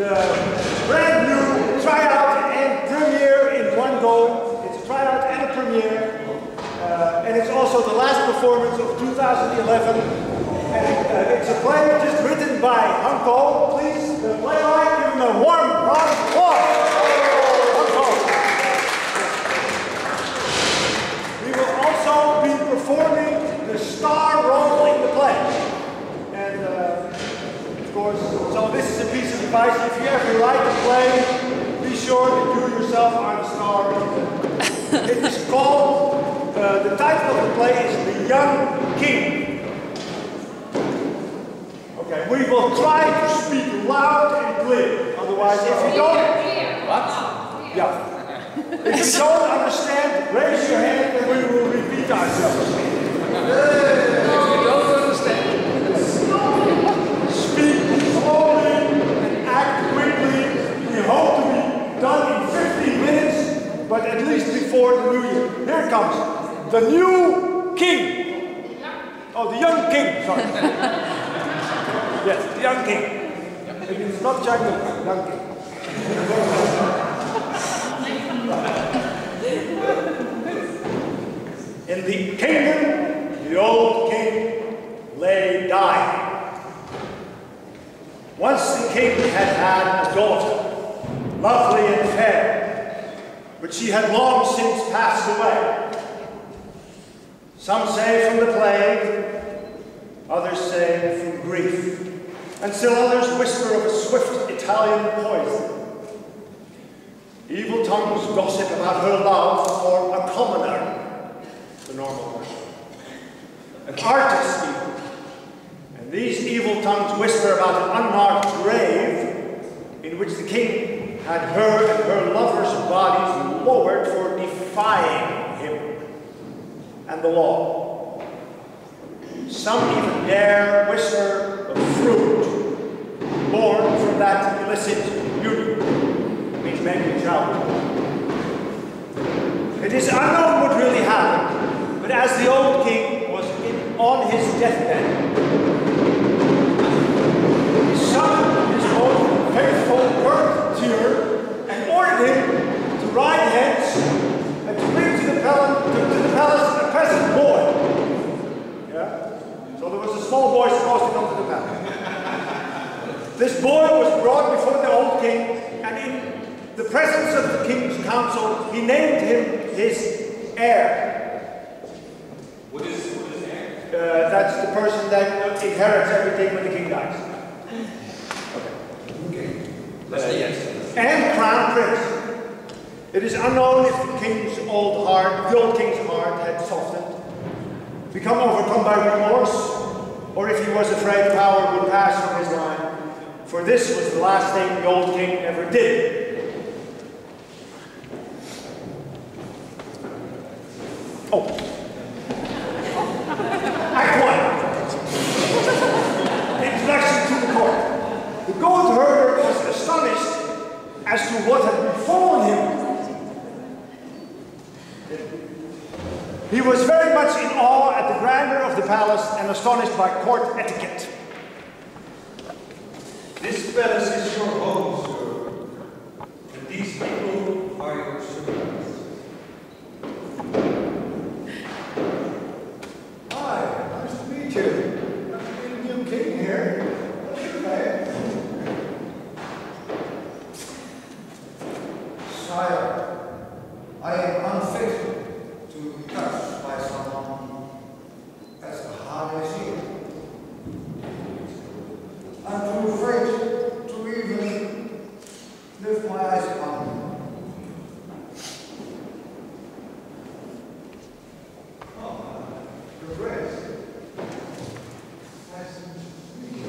the brand new tryout and premiere in one go. It's a tryout and a premiere. And it's also the last performance of 2011. And it's a play just written by Hanko. Please, the playwright, give him a warm round of applause. Hanko. We will also be performing the star role in the play. And of course, so this is a piece of advice. If you ever write a play, be sure that you yourself are the star. It is called, the title of the play is The Young King. Okay, we will try to speak loud and clear. Otherwise, if you don't... What? Yeah. If you don't understand, raise your hand and we will repeat ourselves. If you don't understand, speak slowly and act quickly. We hope to be done in 15 minutes, but at least before the new year. Here comes the new king. Oh, the young king, sorry. Yes, the young king. It's not jungle, young king. In the kingdom, the old king lay dying. Once the king had had a daughter, lovely and fair, but she had long since passed away. Some say from the plague, others say from grief, and still others whisper of a swift Italian poison. Evil tongues gossip about her love for a commoner, the normal person, an artist even. And these evil tongues whisper about an unmarked grave in which the king had her and her lover's bodies lowered for defying him and the law. Some even dare whisper of fruit born from that illicit union, which many child. It is unknown what really happened, but as the old king was on his deathbed, he summoned his most faithful Gert and ordered him to ride hence and to bring to the palace a peasant boy. Yeah? So there was a small boy supposed to come to the palace. This boy was brought before the old king, and in the presence of the king's council, he named him his heir. What is heir? That's the person that inherits everything when the king dies. Okay. Yes. And crown prince. It is unknown if the old king's heart had softened, become overcome by remorse, or if he was afraid power would pass from his line. For this was the last thing the old king ever did. Oh. Act 1. Introduction to the court. The goat herder was astonished as to what had befallen him. He was very much in awe at the grandeur of the palace and astonished by court etiquette. This palace is your home, sir, and these people are your servants. Hi, nice to meet you. I'm the new king here. What's your name? Sire, I am unfit to be touched by someone as hard as you. I'm too afraid to even lift my eyes upon you. Oh, your grace. Nice to meet you.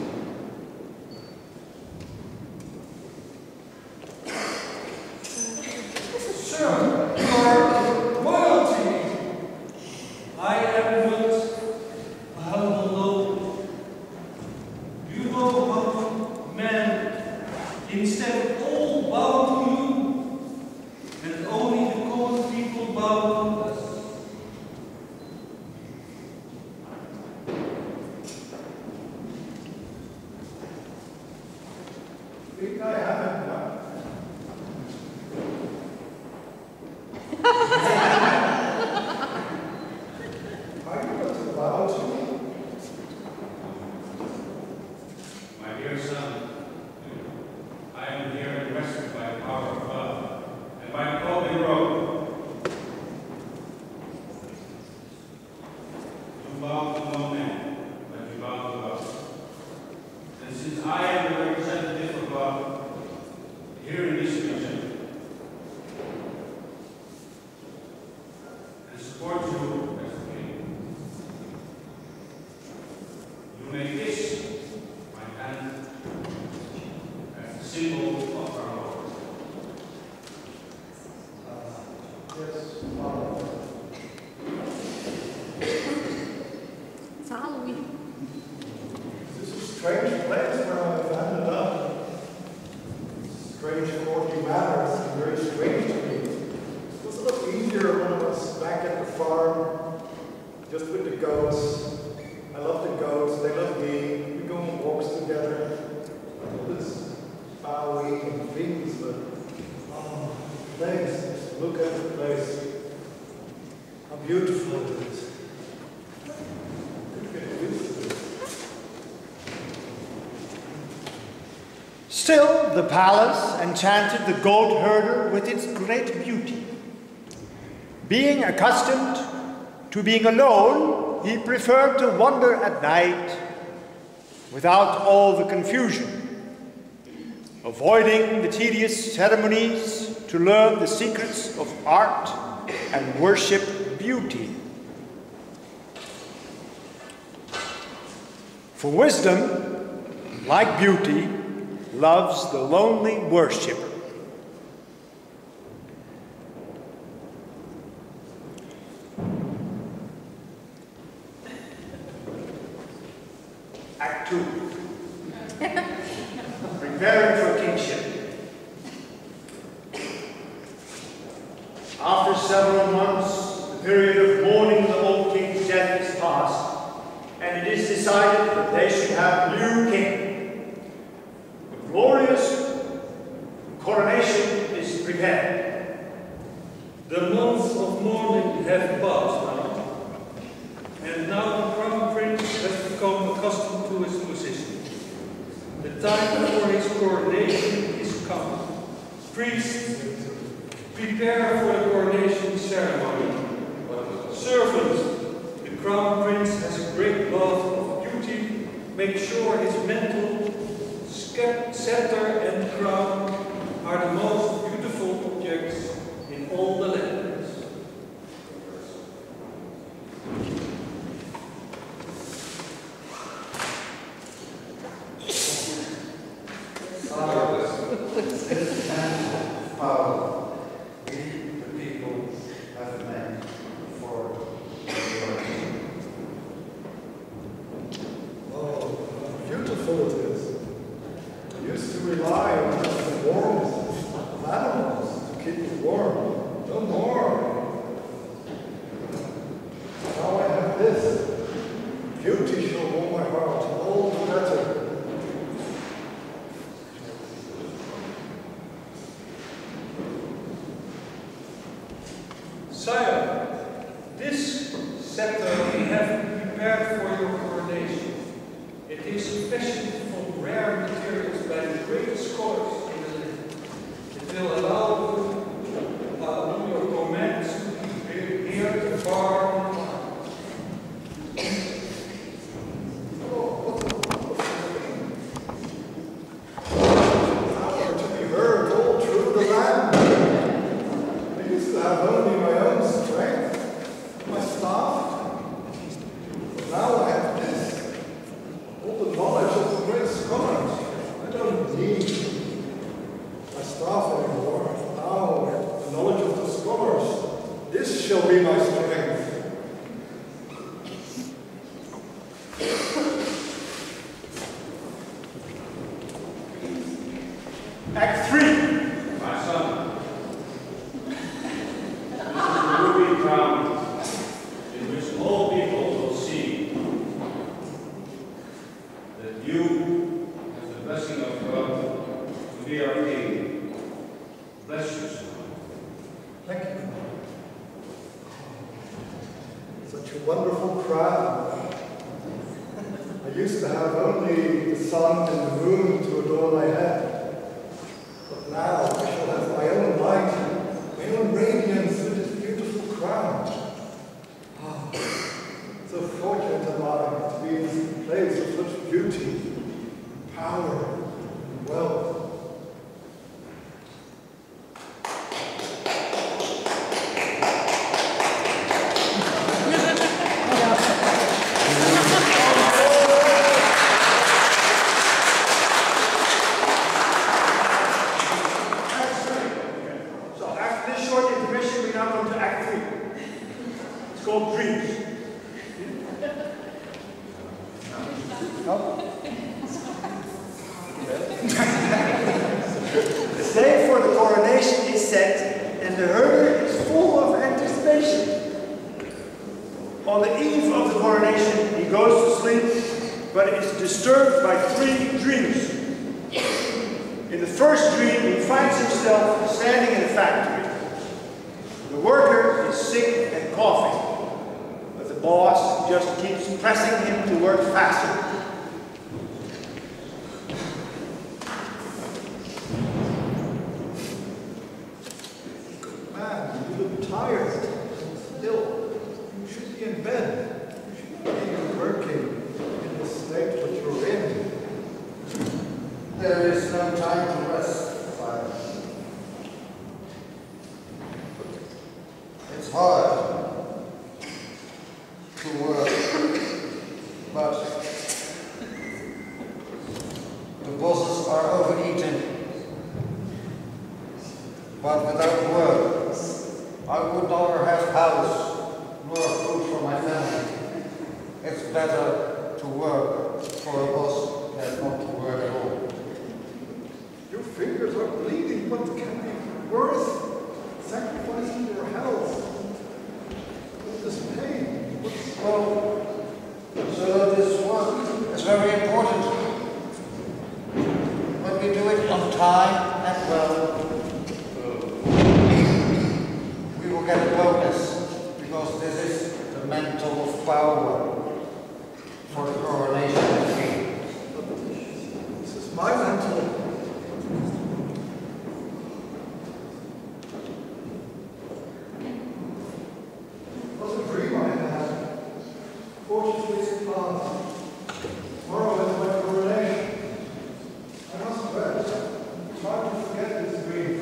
Sir, you are royalty. I am not a humble noble. You know how men, instead all bow to you, and only the common people bow to us. think I haven't done. Are you not allowed to? My dear son, I am here invested by the power of love and by an holy road. You bow to no man, but you bow to love. And since I am the representative of love here in this region, and support you as a king, you may kiss my hand as a symbol of our Lord. Yes, Father. It's Halloween. This is a strange place where I've ended up. Strange courtly manners and very strange to me. It was a lot easier when I was back at the farm, just with the goats. I love the goats, they love me. We go on walks together. All this bowing and things, but the place, look at the place. How beautiful it is. I could get used to this. Still, the palace enchanted the goat herder with its great beauty. Being accustomed to being alone, he preferred to wander at night without all the confusion, avoiding the tedious ceremonies to learn the secrets of art and worship beauty. For wisdom, like beauty, loves the lonely worshipper. Act 2. Preparing for kingship. After several months, the period of mourning the old king's death is past, and it is decided that they should have a new king. The glorious coronation is prepared. The months of mourning have passed now, and now the crown prince has become accustomed to his position. The time for his coronation is come. Priests, prepare for the coronation ceremony. Servants, the crown prince has a great love of beauty. Make sure his mantle, scepter and crown are the most beautiful objects in all the lands. Power, we, the people, have meant for the world. Oh, how beautiful it is. I used to rely on the warmth of animals to keep me warm. No more. Now I have this. Beauty shall warm my heart all the better. Sire, this scepter we have prepared for your coronation. It is fashioned from rare materials by the greatest scholars in the land. It will allow you your commands to be here far and wide. Power to be heard all through the land. I used to have only my own strength, my staff. But now I have this. All the knowledge of the great scholars. I don't need my staff anymore. Now, the knowledge of the scholars. This shall be my strength. Act 3. My son, this is the ruby crown in which all people will see that you, as the blessing of God, be our king. Bless you, son. Thank you. Such a wonderful crown. I used to have only the sun and the moon to adorn my head. But now I shall have my own light, my own radiance with this beautiful crown. Ah, so fortunate am I to be in this place of such beauty, power, and wealth. Disturbed by 3 dreams. In the first dream, he finds himself standing in a factory. The worker is sick and coughing, but the boss just keeps pressing him to work faster. Good man, you look tired. Still, you should be in bed. You should not be working. State what you're in. There is no time to rest, Sire. It's hard to work, but the bosses are overeating. But without work, I would neither have house nor food for my family. It's better to work for a boss than not to work at all. Your fingers are bleeding. What can be worth sacrificing your health? What is pain? Well, so this work is very important. When we do it on time and well, we will get a bonus, because this is the mantle of power for the coronation of the king. This is my mantle. It was a dream I had. Fortunately, it's past. Tomorrow is my coronation. I must rest. It's hard to forget this dream.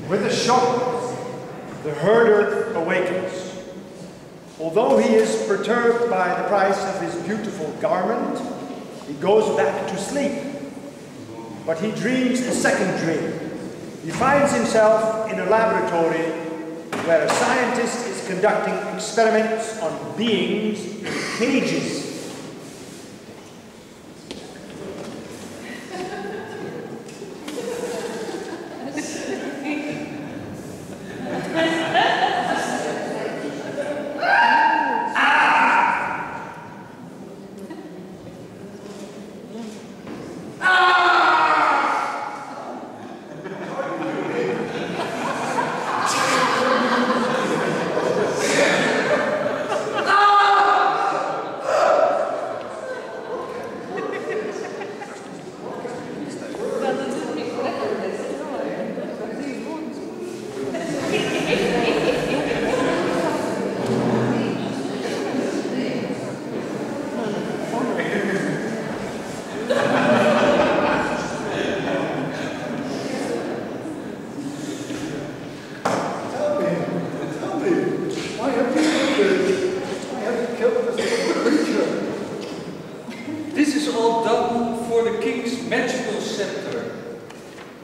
With a shock, the herder awakens. Although he is perturbed by the price of his beautiful garment, he goes back to sleep. But he dreams a second dream. He finds himself in a laboratory where a scientist is conducting experiments on beings in cages.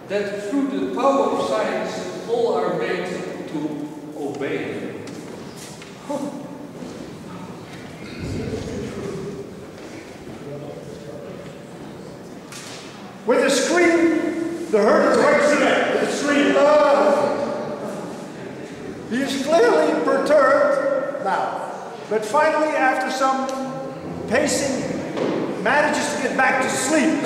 That through the power of science all are made to obey. With a scream, the herder wakes again. With a scream. He is clearly perturbed now. but finally, after some pacing, manages to get back to sleep.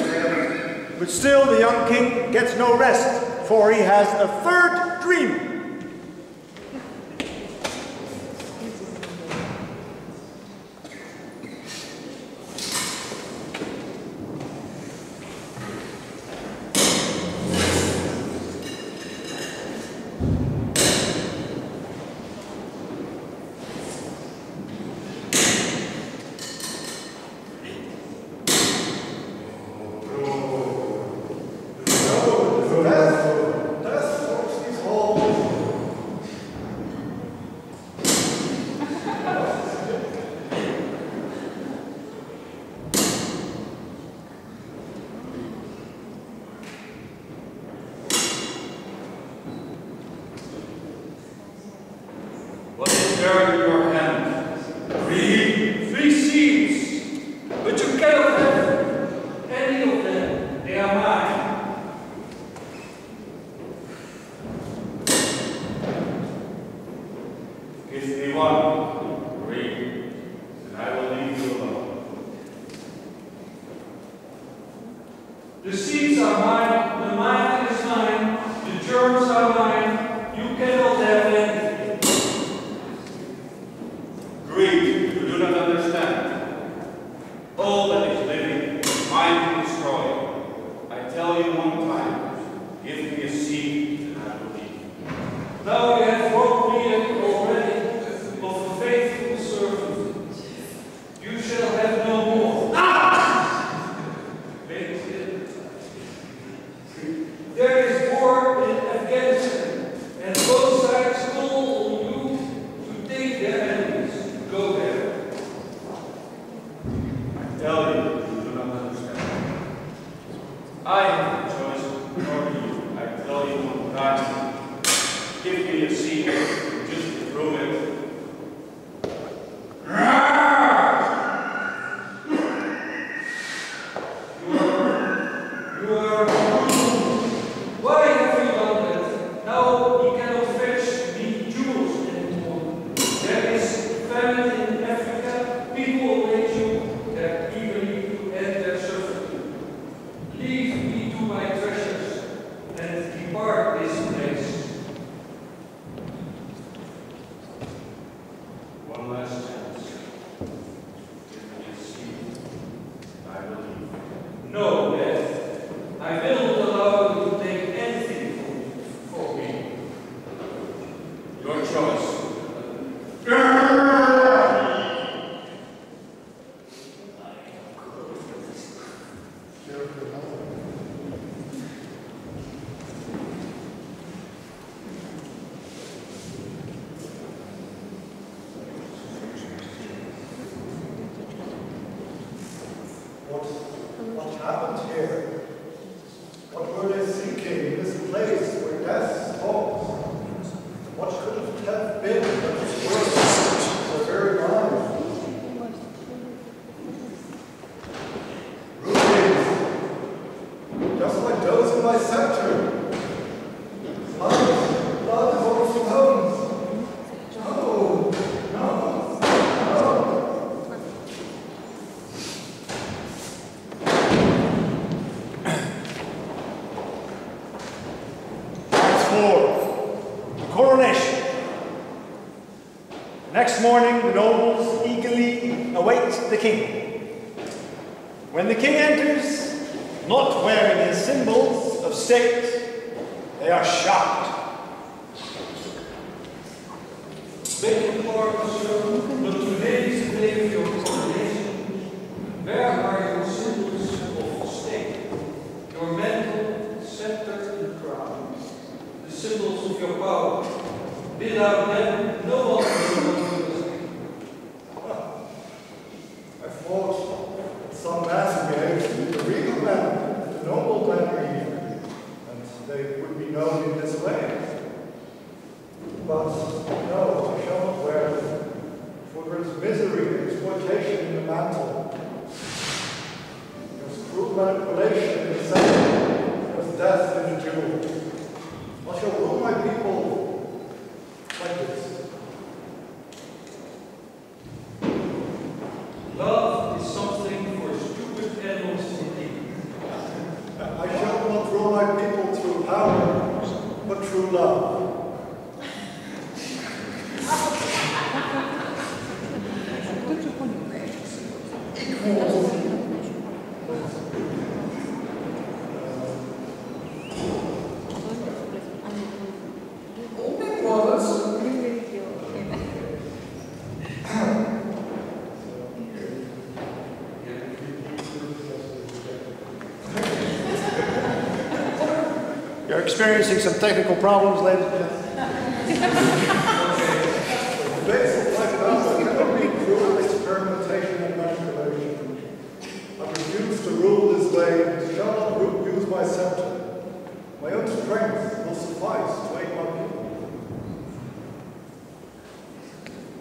But still, the young king gets no rest, for he has a third dream. What is there in your hand? Three seeds, but you cannot have any of them. They are mine. Give me one. Read, and I will leave you alone. The seeds are mine, the mind is mine, the germs are mine. You cannot have anything. Greed, you do not understand. All that is living is mine to destroy. I tell you one time, give me a seed and I will leave. Now you have robbed me already of a faithful servant. You shall have no more. There is war in Afghanistan, and both sides call on you to take their enemies. Go there. I tell you, you do not understand. I have a choice, nor do you. I tell you one time, give me a seed, just to prove it. You are why have you done that? Now he cannot fetch the jewels anymore. There is famine in Africa. People await you there eagerly to end their suffering. Leave me to my treasures and depart this place. One last chance. Give me a seed, and I will leave. No, Death. I will not allow you to take anything for me. Your choice. What happened here? What were they seeking in this place where death falls? What could have been but this world, their very mind? Rubies, just like those in my sector. Blood is overflows. No, no, no. The coronation. The next morning, the nobles eagerly await the king. When the king enters, not wearing his symbols of state, they are shocked. Beg your pardon, sir, but today is the day of your coronation. Where are your symbols of state? Your mantle, scepter, and crown. The symbols of your power. Without them, no one will know you as king. I thought that some masquerades, the regal men, the noble men are here, and they would be known in this way. But no, I shall not wear them, for there is misery and exploitation in the mantle. There's cruel manipulation in the scepter, there's death in the jewel. I shall rule my people like this. through love. You're experiencing some technical problems, ladies and gentlemen. Cannot be cruel experimentation and manipulation. I refuse to rule this way and shall not use my scepter. My own strength will suffice to aid my people.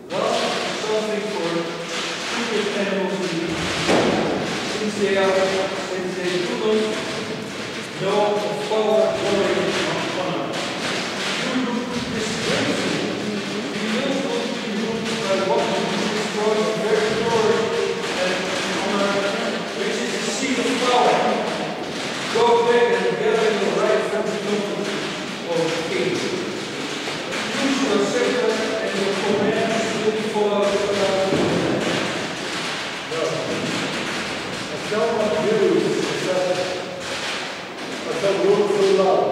Well, something for stupid animals to do. Since they do not know the power, glory, and honor. You look disgraceful. You will not be ruled by what will destroy the very glory and honor, which is the seat of power. Go back and gather your rightful duty of king. Use your scepter and your commands will be followed without complaint. No. I shall not use the scepter. I shall rule through love.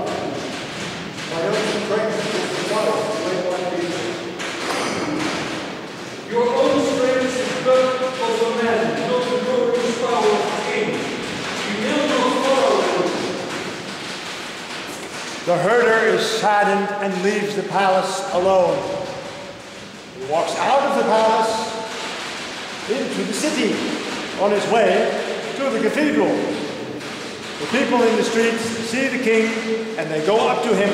My own strength will suffice to aid my people. Your own strength is but of a man, not the glorious power of a king. You will not follow him. The herder is saddened and leaves the palace alone. He walks out of the palace into the city on his way to the cathedral. The people in the streets see the king and they go up to him.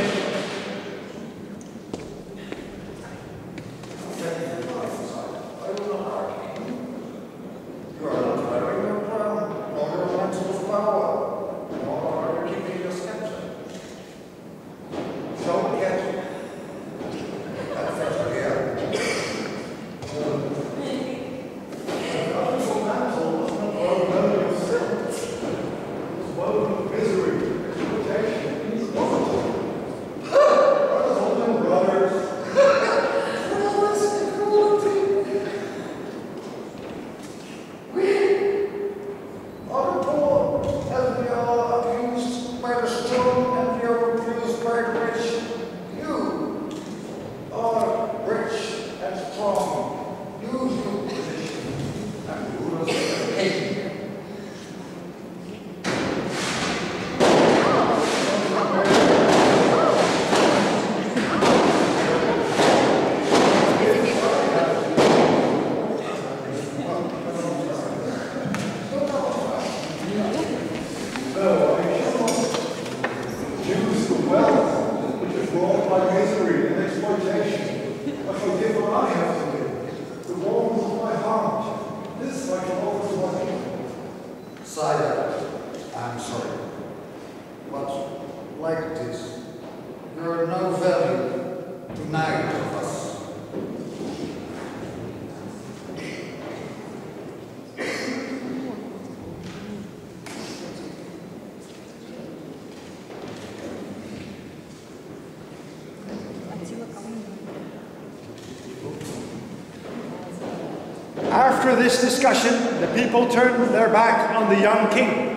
After this discussion, the people turn their back on the young king,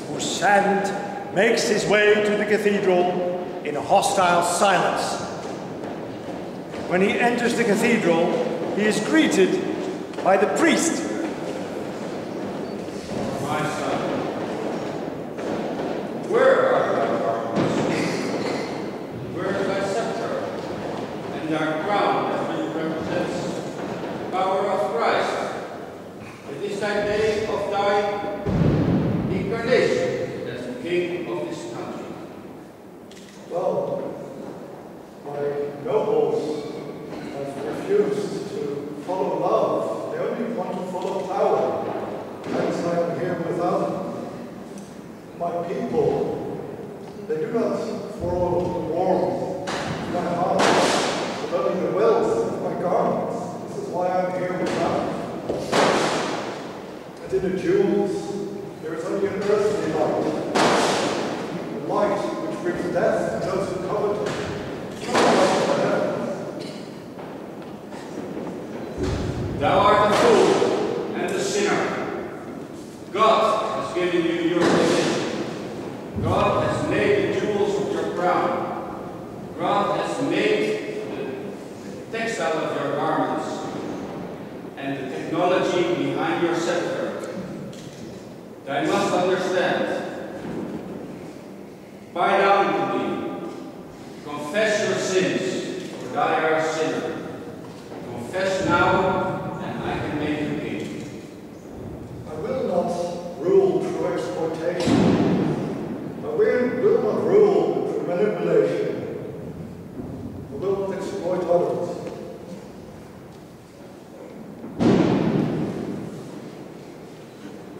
who, saddened, makes his way to the cathedral in a hostile silence. When he enters the cathedral, he is greeted by the priest. My son, where are thy garments? Where is thy scepter? And thy crown that represents the power of Christ. It is thy day of thy incarnation as the king of this country. Well, my nobles have refused to follow love. They only want to follow power. Hence I am here without them. My people, they do not follow the warmth of my heart, but only the wealth of my garments. This is why I'm here without them. And in the jewels, there is only an earthly light. The light which brings death to those who covet Thou art a fool and a sinner. God has given you your position. God has made the jewels of your crown. God has made the textile of your garments and the technology behind your scepter. Thou must understand. Bow down to me. Confess your sins, for thou art a sinner. Confess now, and I can make you king. I will not rule through exploitation. I will not rule through manipulation. I will not exploit others.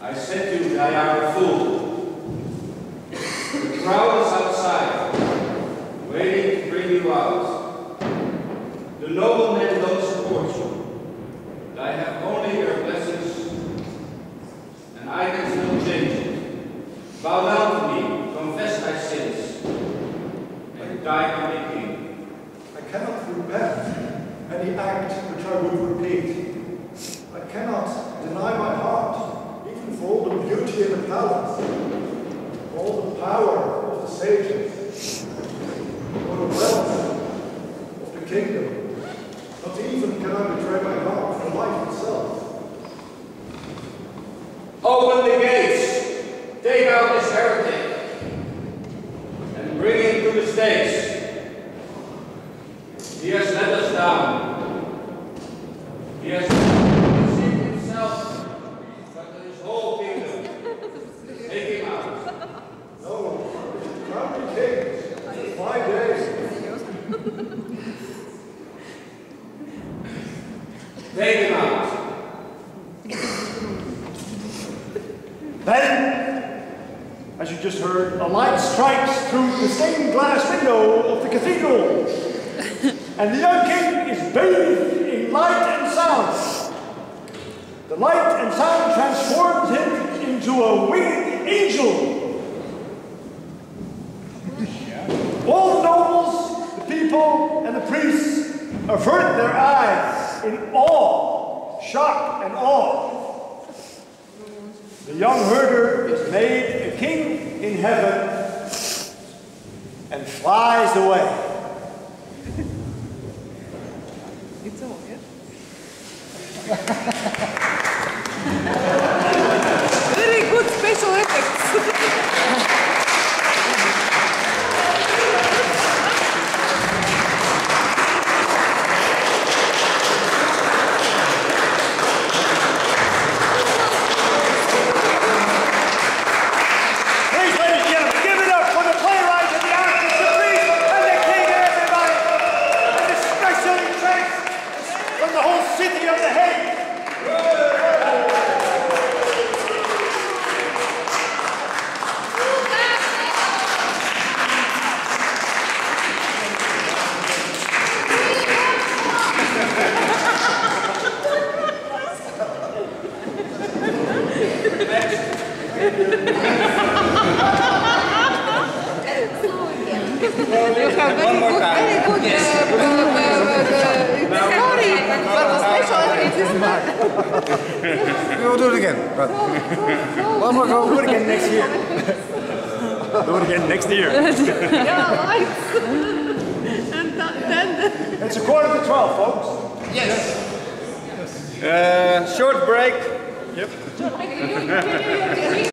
I said to you, thou art a fool. The crowd is outside, waiting to bring you out. The noblemen don't support you. I have only your blessings, and I can still change it. Bow down to me, confess thy sins, and die to be king. I cannot repent any act which I would repeat. I cannot deny my heart, even for all the beauty in the palace, for all the power of the sages, for the wealth of the kingdom. Not even can I betray my heart for life itself. Open the gates, take out this heretic, and bring him to the stakes. He has let us down. He has deceived himself, but to his whole kingdom. Take him out. No, crown me king for 5 days. Take him out. Then, as you just heard, a light strikes through the stained glass window of the cathedral, and the young king is bathed in light and sound. The light and sound transforms him into a winged angel. All the nobles, the people, and the priests avert their eyes in awe, shock, and awe. The young herder is made a king in heaven and flies away. It's all, yeah? Very good special effects. We will do it again. But one more go. Do it again next year. Do it again next year. Yeah, right. And then... It's 11:45, folks. Yes. Short break. Yep.